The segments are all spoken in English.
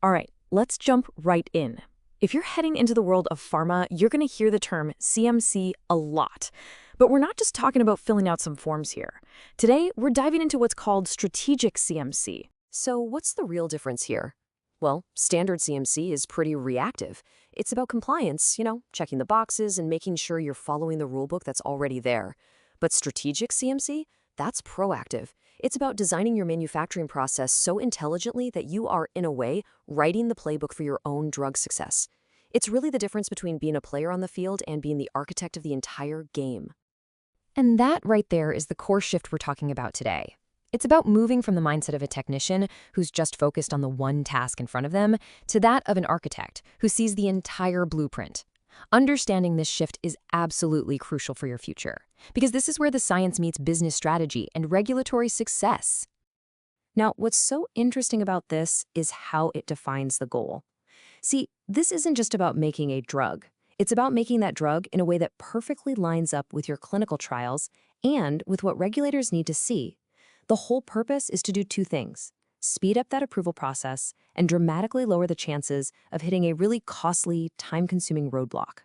All right, let's jump right in. If you're heading into the world of pharma, you're going to hear the term CMC a lot. But we're not just talking about filling out some forms here. Today, we're diving into what's called strategic CMC. So what's the real difference here? Well, standard CMC is pretty reactive. It's about compliance, checking the boxes and making sure you're following the rulebook that's already there. But strategic CMC, that's proactive. It's about designing your manufacturing process so intelligently that you are, in a way, writing the playbook for your own drug success. It's really the difference between being a player on the field and being the architect of the entire game. And that right there is the core shift we're talking about today. It's about moving from the mindset of a technician who's just focused on the one task in front of them to that of an architect who sees the entire blueprint. Understanding this shift is absolutely crucial for your future, because this is where the science meets business strategy and regulatory success. Now, what's so interesting about this is how it defines the goal. See, this isn't just about making a drug. It's about making that drug in a way that perfectly lines up with your clinical trials and with what regulators need to see. The whole purpose is to do two things: speed up that approval process and dramatically lower the chances of hitting a really costly, time-consuming roadblock.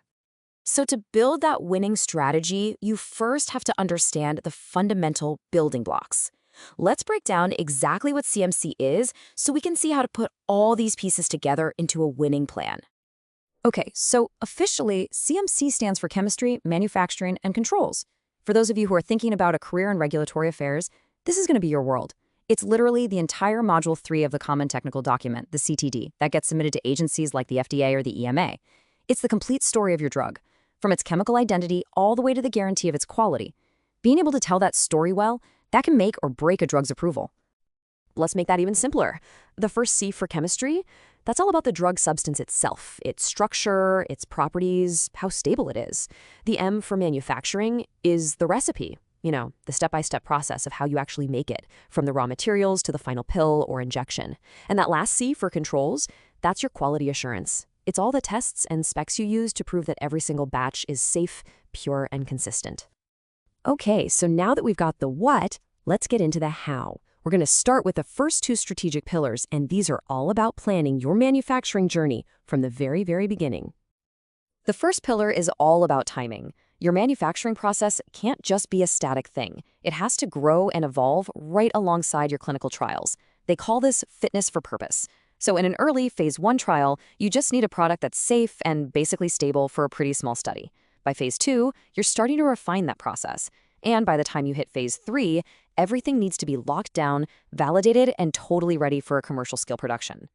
So to build that winning strategy, you first have to understand the fundamental building blocks. Let's break down exactly what CMC is so we can see how to put all these pieces together into a winning plan. Okay, so officially, CMC stands for Chemistry, Manufacturing, and Controls. For those of you who are thinking about a career in regulatory affairs, this is going to be your world. It's literally the entire Module 3 of the Common Technical Document, the CTD, that gets submitted to agencies like the FDA or the EMA. It's the complete story of your drug, from its chemical identity all the way to the guarantee of its quality. Being able to tell that story well, that can make or break a drug's approval. Let's make that even simpler. The first C for chemistry, that's all about the drug substance itself, its structure, its properties, how stable it is. The M for manufacturing is the recipe, the step-by-step process of how you actually make it, from the raw materials to the final pill or injection. And that last C for controls, that's your quality assurance. It's all the tests and specs you use to prove that every single batch is safe, pure, and consistent. Okay, so now that we've got the what, let's get into the how. We're going to start with the first two strategic pillars, and these are all about planning your manufacturing journey from the very, very beginning. The first pillar is all about timing. Your manufacturing process can't just be a static thing. It has to grow and evolve right alongside your clinical trials. They call this fitness for purpose. So in an early phase 1 trial, you just need a product that's safe and basically stable for a pretty small study. By phase 2, you're starting to refine that process. And by the time you hit phase 3, everything needs to be locked down, validated, and totally ready for a commercial scale production.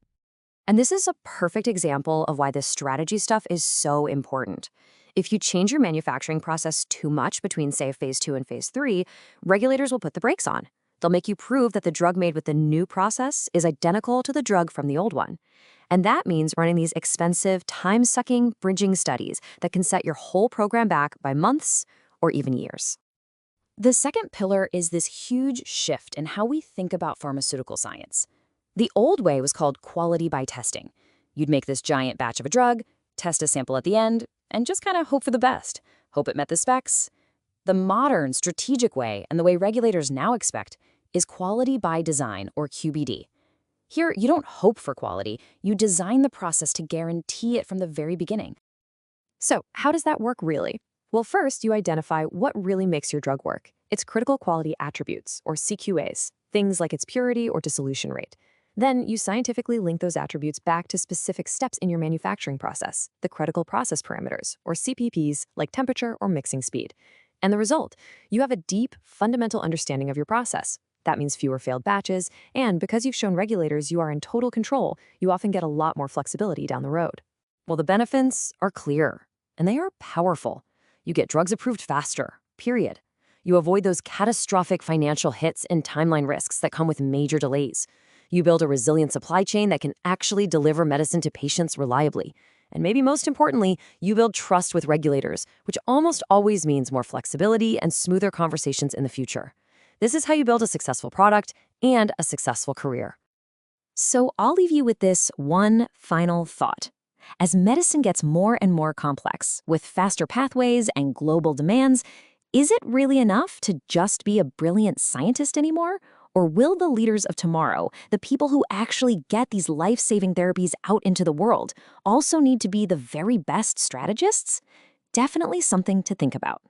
And this is a perfect example of why this strategy stuff is so important. If you change your manufacturing process too much between, say, phase 2 and phase 3, regulators will put the brakes on. They'll make you prove that the drug made with the new process is identical to the drug from the old one. And that means running these expensive, time-sucking bridging studies that can set your whole program back by months or even years. The second pillar is this huge shift in how we think about pharmaceutical science. The old way was called quality by testing. You'd make this giant batch of a drug, test a sample at the end, and just kind of hope for the best. Hope it met the specs. The modern, strategic way, and the way regulators now expect, is quality by design, or QBD. Here, you don't hope for quality. You design the process to guarantee it from the very beginning. So, how does that work really? Well, first, you identify what really makes your drug work. Its critical quality attributes, or CQAs, things like its purity or dissolution rate. Then you scientifically link those attributes back to specific steps in your manufacturing process, the critical process parameters, or CPPs, like temperature or mixing speed. And the result, you have a deep, fundamental understanding of your process. That means fewer failed batches, and because you've shown regulators you are in total control, you often get a lot more flexibility down the road. Well, the benefits are clear, and they are powerful. You get drugs approved faster, period. You avoid those catastrophic financial hits and timeline risks that come with major delays. You build a resilient supply chain that can actually deliver medicine to patients reliably. And maybe most importantly, you build trust with regulators, which almost always means more flexibility and smoother conversations in the future. This is how you build a successful product and a successful career. So I'll leave you with this one final thought. As medicine gets more and more complex, with faster pathways and global demands, is it really enough to just be a brilliant scientist anymore? Or will the leaders of tomorrow, the people who actually get these life-saving therapies out into the world, also need to be the very best strategists? Definitely something to think about.